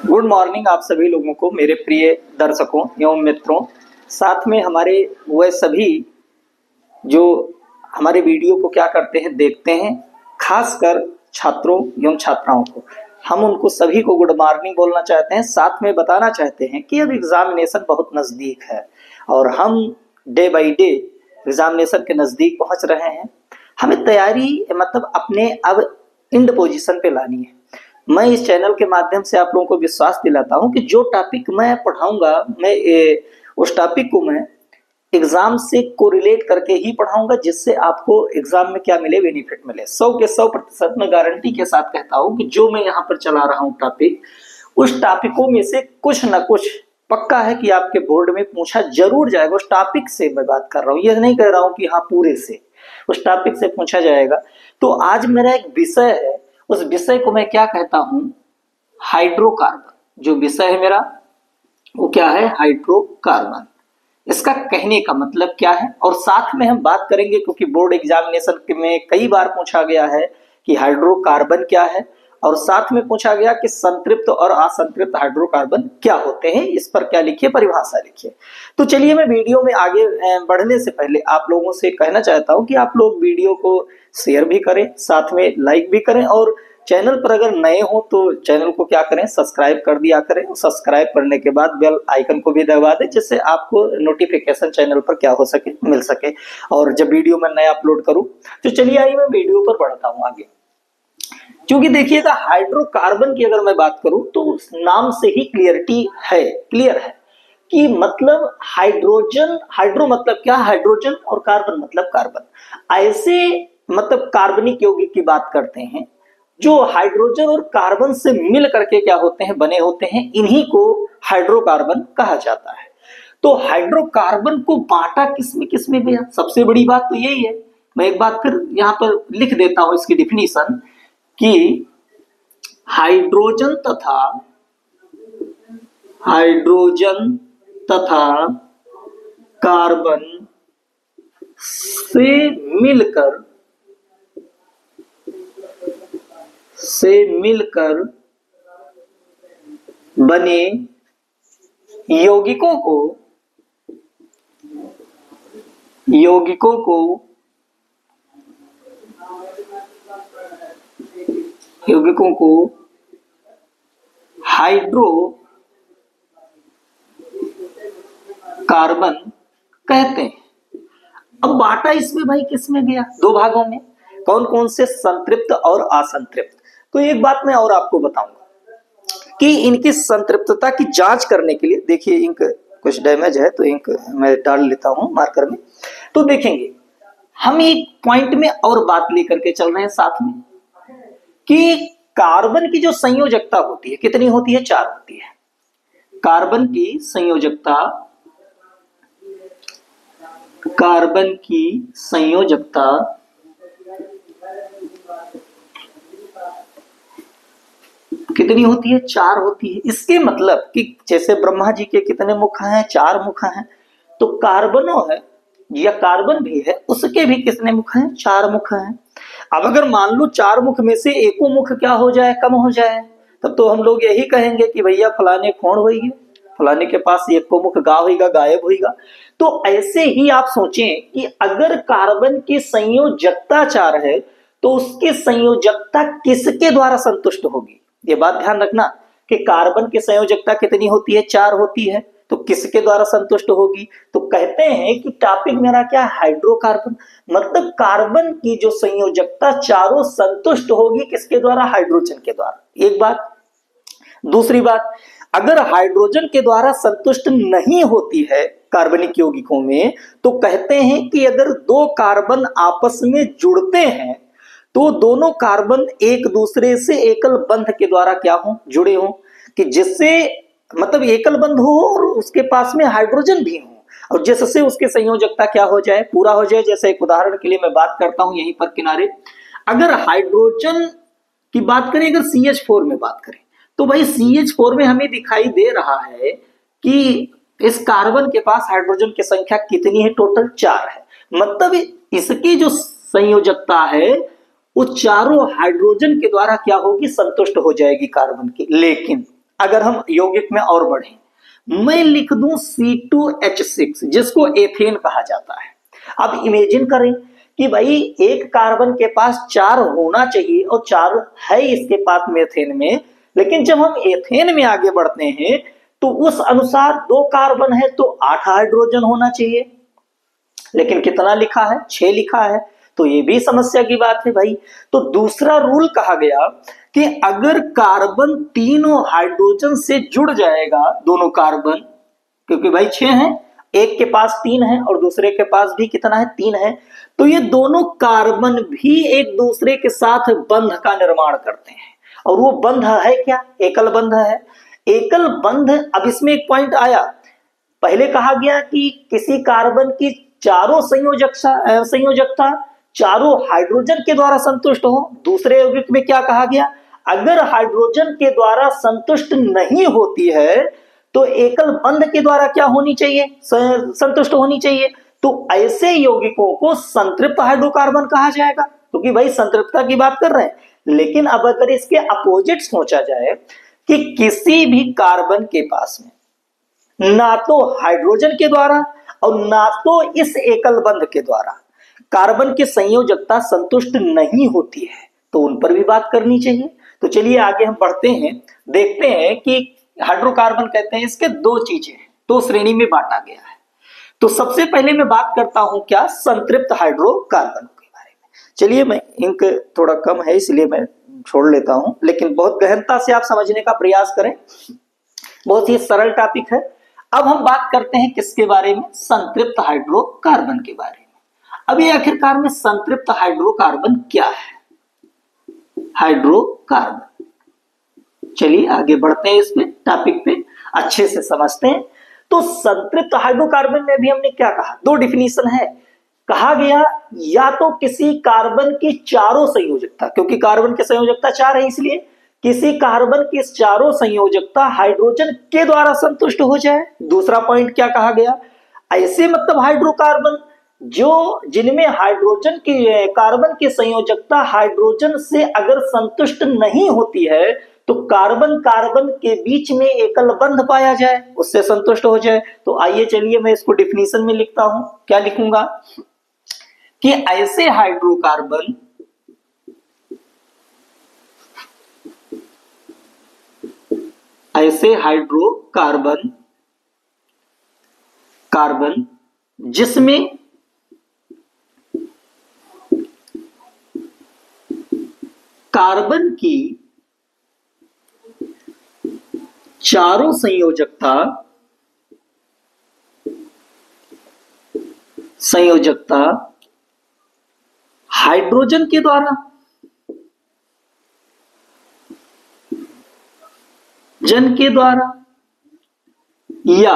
Good morning आप सभी लोगों को, मेरे प्रिय दर्शकों एवं मित्रों। साथ में हमारे वह सभी जो हमारे वीडियो को क्या करते हैं, देखते हैं, खासकर छात्रों एवं छात्राओं को हम उनको सभी को गुड मॉर्निंग बोलना चाहते हैं। साथ में बताना चाहते हैं कि अब एग्जामिनेशन बहुत नज़दीक है और हम डे बाय डे एग्जामिनेशन के नज़दीक पहुंच रहे हैं। हमें तैयारी मतलब अपने अब इंड पोजीशन पे लानी है। मैं इस चैनल के माध्यम से आप लोगों को विश्वास दिलाता हूं कि जो टॉपिक मैं पढ़ाऊंगा उस टॉपिक को मैं एग्जाम से कोरिलेट करके ही पढ़ाऊंगा, जिससे आपको एग्जाम में क्या मिले, बेनिफिट मिले। 100 के 100% मैं गारंटी के साथ कहता हूं कि जो मैं यहाँ पर चला रहा हूं टॉपिक, उस टॉपिकों में से कुछ ना कुछ पक्का है कि आपके बोर्ड में पूछा जरूर जाएगा। उस टॉपिक से मैं बात कर रहा हूँ, ये नहीं कह रहा हूँ कि हाँ पूरे से, उस टॉपिक से पूछा जाएगा। तो आज मेरा एक विषय है, उस विषय को मैं क्या कहता हूं, हाइड्रोकार्बन। जो विषय है मेरा वो क्या है, हाइड्रोकार्बन। इसका कहने का मतलब क्या है, और साथ में हम बात करेंगे क्योंकि बोर्ड एग्जामिनेशन में कई बार पूछा गया है कि हाइड्रोकार्बन क्या है, और साथ में पूछा गया कि संतृप्त और असंतृप्त हाइड्रोकार्बन क्या होते हैं, इस पर क्या लिखिए, परिभाषा लिखिए। तो चलिए मैं वीडियो में आगे बढ़ने से पहले आप लोगों से कहना चाहता हूं कि आप लोग वीडियो को शेयर भी करें, साथ में लाइक भी करें, और चैनल पर अगर नए हो तो चैनल को क्या करें, सब्सक्राइब कर दिया करें। सब्सक्राइब करने के बाद बेल आइकन को भी दबा दें, जिससे आपको नोटिफिकेशन चैनल पर क्या हो सके, मिल सके, और जब वीडियो मैं नया अपलोड करूं। तो चलिए आइए मैं वीडियो पर बढ़ता हूं आगे। क्योंकि देखिएगा, हाइड्रोकार्बन की अगर मैं बात करूं तो उस नाम से ही क्लियर है कि मतलब हाइड्रोजन, हाइड्रो मतलब क्या, हाइड्रोजन, और कार्बन मतलब कार्बन। ऐसे मतलब कार्बनिक यौगिक की बात करते हैं जो हाइड्रोजन और कार्बन से मिल करके क्या होते हैं, बने होते हैं। इन्हीं को हाइड्रोकार्बन कहा जाता है। तो हाइड्रोकार्बन को बांटा किस में गया, सबसे बड़ी बात तो यही है। मैं एक बात फिर यहां पर लिख देता हूं इसकी डिफिनीशन कि हाइड्रोजन तथा कार्बन से मिलकर बने यौगिकों को हाइड्रोकार्बन कहते हैं। अब बांटा इसमें भाई किस में गया, दो भागों में। कौन कौन से, संतृप्त और असंतृप्त। तो एक बात मैं और आपको बताऊंगा कि इनकी संतृप्तता की जांच करने के लिए, देखिए इंक कुछ डैमेज है तो इंक मैं डाल लेता हूं मार्कर में। तो देखेंगे हम एक पॉइंट में और बात लेकर के चल रहे हैं साथ में कि कार्बन की जो संयोजकता होती है कितनी होती है, 4 होती है। कार्बन की संयोजकता कितनी होती है, 4 होती है। इसके मतलब कि जैसे ब्रह्मा जी के कितने मुख हैं, 4 मुख हैं, तो कार्बनो है या कार्बन भी है, उसके भी कितने मुख हैं, 4 मुख हैं। अब अगर मान लो 4 मुख में से एको मुख क्या हो जाए, कम हो जाए, तब तो हम लोग यही कहेंगे कि भैया फलाने खोण होगी, फलाने के पास एको मुख गा होगा, गायब होगा। तो ऐसे ही आप सोचें कि अगर कार्बन की संयोजकता 4 है तो उसकी संयोजकता किसके द्वारा संतुष्ट होगी। ये बात ध्यान रखना कि कार्बन की संयोजकता कितनी होती है, 4 होती है, तो किसके द्वारा संतुष्ट होगी। तो कहते हैं कि टॉपिक मेरा क्या, हाइड्रोकार्बन। मतलब कार्बन की जो संयोजकता चारों संतुष्ट होगी किसके द्वारा, हाइड्रोजन के द्वारा। एक बात। दूसरी बात, अगर हाइड्रोजन के द्वारा संतुष्ट नहीं होती है कार्बनिक यौगिकों में, तो कहते हैं कि अगर 2 कार्बन आपस में जुड़ते हैं तो दोनों कार्बन एक दूसरे से एकल बंध के द्वारा क्या हो, जुड़े हो, कि जिससे मतलब एकल बंध हो और उसके पास में हाइड्रोजन भी हो, और जिससे उसकी संयोजकता क्या हो जाए, पूरा हो जाए। जैसे एक उदाहरण के लिए मैं बात करता हूं यहीं पर किनारे, अगर हाइड्रोजन की बात करें, अगर CH4 में बात करें, तो भाई CH4 में हमें दिखाई दे रहा है कि इस कार्बन के पास हाइड्रोजन की संख्या कितनी है, टोटल 4 है। मतलब इसकी जो संयोजकता है वो चारों हाइड्रोजन के द्वारा क्या होगी, संतुष्ट हो जाएगी कार्बन की। लेकिन अगर हम यौगिक में और बढ़े, मैं लिख दूं C2H6 जिसको एथेन कहा जाता है। अब इमेजिन करें कि भाई एक कार्बन के पास 4 होना चाहिए और 4 है इसके पास मेथेन में, लेकिन जब हम एथेन में आगे बढ़ते हैं तो उस अनुसार 2 कार्बन है तो 8 हाइड्रोजन होना चाहिए, लेकिन कितना लिखा है? 6 लिखा है। तो ये भी समस्या की बात है भाई। तो दूसरा रूल कहा गया कि अगर कार्बन तीनों हाइड्रोजन से जुड़ जाएगा, दोनों कार्बन, क्योंकि भाई 6 हैं, एक के पास 3 है और दूसरे के पास भी कितना है? 3 है, तो ये दोनों कार्बन भी एक दूसरे के साथ बंध का निर्माण करते हैं। और वो बंध है क्या? एकल बंध है। एकल बंध, अब इसमें एक पॉइंट आया, पहले कहा गया कि किसी कार्बन की चारों संयोजकता चारों हाइड्रोजन के द्वारा संतुष्ट हो। दूसरे यौगिक में क्या कहा गया? अगर हाइड्रोजन के द्वारा संतुष्ट नहीं होती है तो एकल बंध के द्वारा क्या होनी चाहिए? संतुष्ट होनी चाहिए। तो ऐसे यौगिकों को संतृप्त हाइड्रोकार्बन कहा जाएगा, क्योंकि भाई संतृप्तता की बात कर रहे हैं। लेकिन अब अगर इसके अपोजिट सोचा जाए कि किसी भी कार्बन के पास में ना तो हाइड्रोजन के द्वारा और ना तो इस एकल बंध के द्वारा कार्बन की संयोजकता संतुष्ट नहीं होती है, तो उन पर भी बात करनी चाहिए। तो चलिए आगे हम बढ़ते हैं, देखते हैं कि हाइड्रोकार्बन कहते हैं इसके 2 चीजें, 2 श्रेणी में बांटा गया है। तो सबसे पहले मैं बात करता हूं क्या? संतृप्त हाइड्रोकार्बन के बारे में। चलिए, मैं इंक थोड़ा कम है इसलिए मैं छोड़ लेता हूं, लेकिन बहुत गहनता से आप समझने का प्रयास करें, बहुत ही सरल टॉपिक है। अब हम बात करते हैं किसके बारे में? संतृप्त हाइड्रोकार्बन के बारे में। अभी आखिरकार में संतृप्त हाइड्रोकार्बन क्या है? हाइड्रोकार्बन, चलिए आगे बढ़ते हैं, इसमें टॉपिक पे अच्छे से समझते हैं। तो संतृप्त हाइड्रोकार्बन में भी हमने क्या कहा? 2 डिफिनीशन है। कहा गया या तो किसी कार्बन की चारों संयोजकता, क्योंकि कार्बन की संयोजकता 4 है, इसलिए किसी कार्बन की चारों संयोजकता हाइड्रोजन के द्वारा संतुष्ट हो जाए। दूसरा पॉइंट क्या कहा गया? ऐसे मतलब हाइड्रोकार्बन जो जिनमें हाइड्रोजन की कार्बन की संयोजकता हाइड्रोजन से अगर संतुष्ट नहीं होती है तो कार्बन कार्बन के बीच में एकल बंध पाया जाए, उससे संतुष्ट हो जाए। तो आइए चलिए मैं इसको डिफिनीशन में लिखता हूं। क्या लिखूंगा? कि ऐसे हाइड्रोकार्बन कार्बन जिसमें कार्बन की चारों संयोजकता हाइड्रोजन के द्वारा या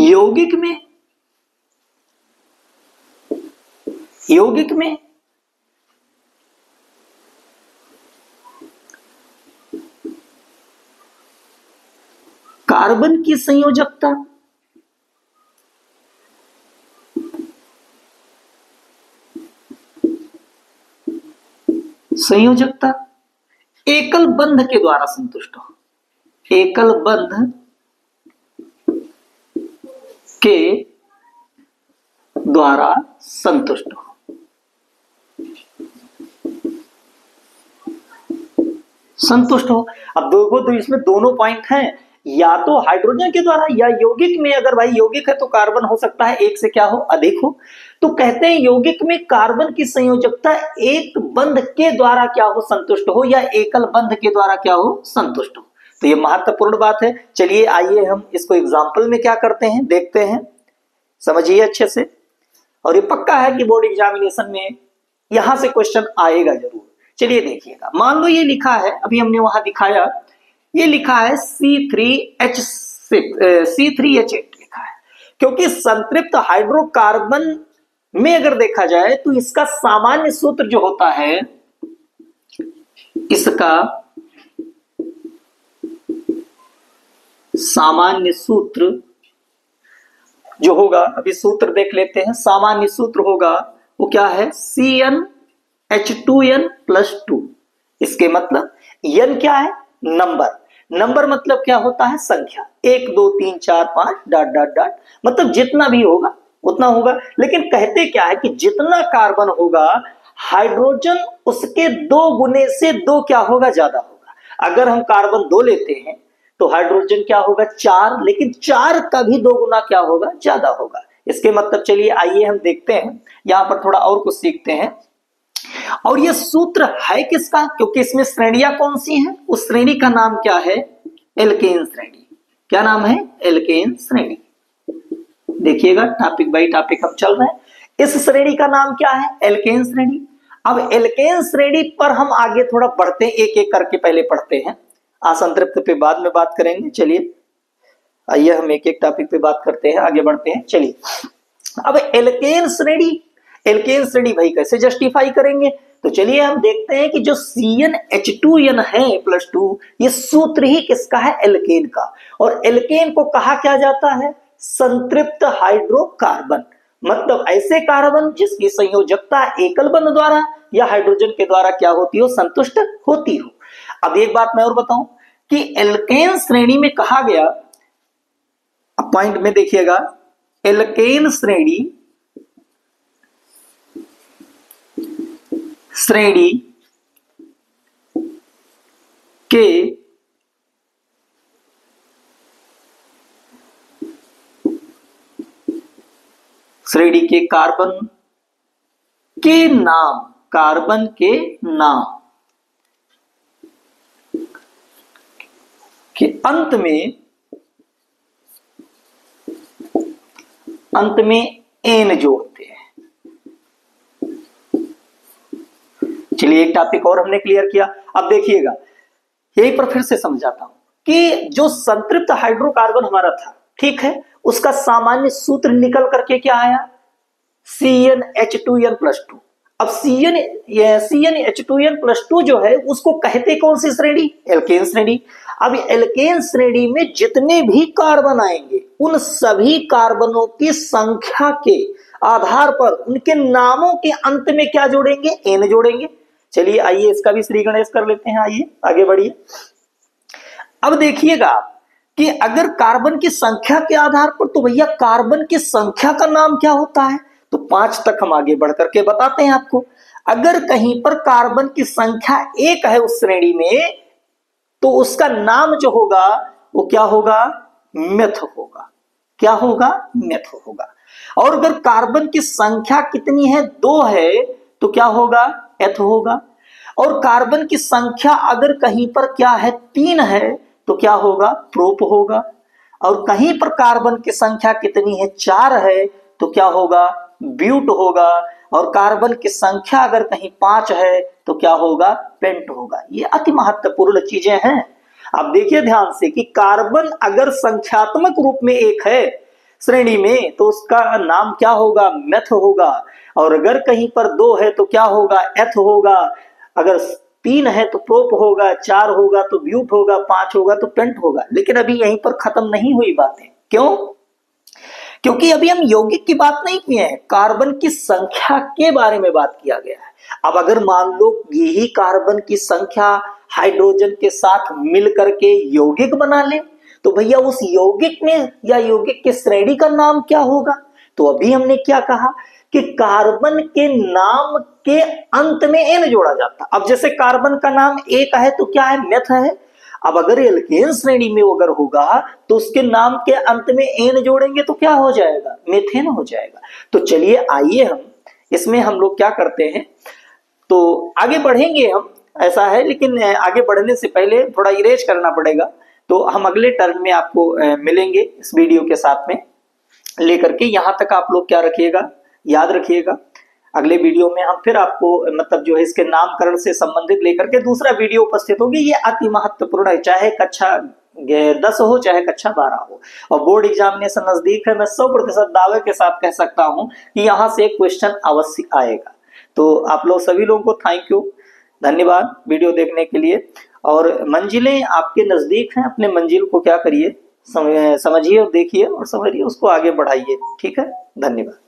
यौगिक में कार्बन की संयोजकता एकल बंध के द्वारा संतुष्ट हो, एकल बंध के द्वारा संतुष्ट हो। अब तो इसमें दोनों पॉइंट हैं, या तो हाइड्रोजन के द्वारा या यौगिक में। अगर भाई यौगिक है तो कार्बन हो सकता है एक से क्या हो? अधिक हो। तो कहते हैं यौगिक में कार्बन की संयोजकता एक बंध के द्वारा क्या हो? संतुष्ट हो, या एकल बंध के द्वारा क्या हो? संतुष्ट हो। तो ये महत्वपूर्ण बात है। चलिए आइए हम इसको एग्जाम्पल में क्या करते हैं, देखते हैं, समझिए अच्छे से। और ये पक्का है कि बोर्ड एग्जामिनेशन में यहां से क्वेश्चन आएगा जरूर। चलिए देखिएगा, मान लो ये लिखा है, अभी हमने वहां दिखाया, ये लिखा है C3H8 लिखा है। क्योंकि संतृप्त हाइड्रोकार्बन में अगर देखा जाए तो इसका सामान्य सूत्र जो होता है, इसका सामान्य सूत्र जो होगा, अभी सूत्र देख लेते हैं। सामान्य सूत्र होगा वो क्या है, CnH2n प्लस 2। इसके मतलब n क्या है, नंबर। नंबर मतलब क्या होता है, संख्या। 1 2 3 4 5 डॉट डॉट डॉट, मतलब जितना भी होगा उतना होगा। लेकिन कहते क्या है कि जितना कार्बन होगा हाइड्रोजन उसके 2 गुने से 2 क्या होगा, ज्यादा होगा। अगर हम कार्बन 2 लेते हैं तो हाइड्रोजन क्या होगा, 4, लेकिन 4 का भी 2 गुना क्या होगा, ज्यादा होगा। इसके मतलब चलिए आइए हम देखते हैं, यहां पर थोड़ा और कुछ सीखते हैं। और ये सूत्र है किसका, क्योंकि इसमें श्रेणियां कौन सी हैं, उस श्रेणी का नाम क्या है, एल्केन श्रेणी। क्या नाम है, एल्केन श्रेणी। देखिएगा टॉपिक बाई टॉपिक हम चल रहे हैं। इस श्रेणी का नाम क्या है, एल्केन श्रेणी। अब एल्केन श्रेणी पर हम आगे थोड़ा बढ़ते हैं, एक एक करके पहले पढ़ते हैं, असंतृप्त पे बाद में बात करेंगे। चलिए आइए हम एक एक टॉपिक पे बात करते हैं, आगे बढ़ते हैं। चलिए अब एल्केन श्रेणी, एल्केन श्रेणी भाई कैसे जस्टिफाई करेंगे, तो चलिए हम देखते हैं कि जो CnH2n है प्लस 2, ये सूत्र ही किसका है, एल्केन का। और एल्केन को कहा क्या जाता है, संतृप्त हाइड्रोकार्बन, मतलब ऐसे कार्बन जिसकी संयोजकता एकल बंध द्वारा या हाइड्रोजन के द्वारा क्या होती हो, संतुष्ट होती हो। अब एक बात मैं और बताऊं कि एल्केन श्रेणी में कहा गया, अब पॉइंट में देखिएगा, एल्केन श्रेणी के श्रेणी के कार्बन के नाम, कार्बन के नाम के अंत में एन जोड़ते हैं। चलिए एक टॉपिक और हमने क्लियर किया। अब देखिएगा, यही पर फिर से समझाता हूं कि जो संतृप्त हाइड्रोकार्बन हमारा था, ठीक है, उसका सामान्य सूत्र निकल करके क्या आया, CnH2n प्लस 2। अब CnH2n प्लस 2 जो है उसको कहते कौन सी श्रेणी, एल्केन श्रेणी। अब एल्केन श्रेणी में जितने भी कार्बन आएंगे उन सभी कार्बनों की संख्या के आधार पर उनके नामों के अंत में क्या जोड़ेंगे, एन जोड़ेंगे। चलिए आइए इसका भी श्री गणेश कर लेते हैं, आइए आगे बढ़िए। अब देखिएगा कि अगर कार्बन की संख्या के आधार पर, तो भैया कार्बन की संख्या का नाम क्या होता है, तो 5 तक हम आगे बढ़ करके बताते हैं आपको। अगर कहीं पर कार्बन की संख्या 1 है उस श्रेणी में, तो उसका नाम जो होगा वो क्या होगा, मेथ होगा। क्या होगा, मेथ होगा। और अगर कार्बन की संख्या कितनी है, 2 है, तो क्या होगा, एथ होगा। और कार्बन की संख्या अगर कहीं पर क्या है, 3 है, तो क्या होगा, प्रोप होगा। और कहीं पर कार्बन की संख्या कितनी है, 4 है, तो क्या होगा, ब्यूट होगा। और कार्बन की संख्या अगर कहीं 5 है तो क्या होगा, पेंट होगा। ये अति महत्वपूर्ण चीजें हैं। अब देखिए ध्यान से कि कार्बन अगर संख्यात्मक रूप में 1 है श्रेणी में, तो उसका नाम क्या होगा, मेथ होगा। और अगर कहीं पर 2 है तो क्या होगा, एथ होगा। अगर 3 है तो प्रोप होगा, 4 होगा तो ब्यूट होगा, 5 होगा तो पेंट होगा। लेकिन अभी यहीं पर खत्म नहीं हुई बातें। क्यों, क्योंकि अभी हम यौगिक की बात नहीं किए हैं, कार्बन की संख्या के बारे में बात किया गया है। अब अगर मान लो यही कार्बन की संख्या हाइड्रोजन के साथ मिल करके यौगिक बना ले, तो भैया उस यौगिक में या यौगिक के श्रेणी का नाम क्या होगा। तो अभी हमने क्या कहा कि कार्बन के नाम के अंत में एन जोड़ा जाता। अब जैसे कार्बन का नाम 1 है तो क्या है, मेथ है। अब अगर एल्केन श्रेणी में अगर होगा तो उसके नाम के अंत में एन जोड़ेंगे तो क्या हो जाएगा, मेथेन हो जाएगा। तो चलिए आइए हम इसमें हम लोग क्या करते हैं, तो आगे बढ़ेंगे हम, ऐसा है। लेकिन आगे बढ़ने से पहले थोड़ा इरेज करना पड़ेगा। तो हम अगले टर्म में आपको मिलेंगे इस वीडियो के साथ में लेकर के। यहां तक आप लोग क्या रखिएगा, याद रखिएगा। अगले वीडियो में हम फिर आपको मतलब जो है इसके नामकरण से संबंधित लेकर के दूसरा वीडियो उपस्थित होगी। ये अति महत्वपूर्ण है, चाहे कक्षा 10 हो चाहे कक्षा 12 हो। और बोर्ड एग्जामिनेशन नजदीक है, मैं 100% दावे के साथ कह सकता हूं कि यहां से एक क्वेश्चन अवश्य आएगा। तो आप लोग सभी लोगों को थैंक यू, धन्यवाद वीडियो देखने के लिए। और मंजिलें आपके नजदीक हैं, अपने मंजिल को क्या करिए, समझिए और देखिए और समझिए, उसको आगे बढ़ाइए। ठीक है, धन्यवाद।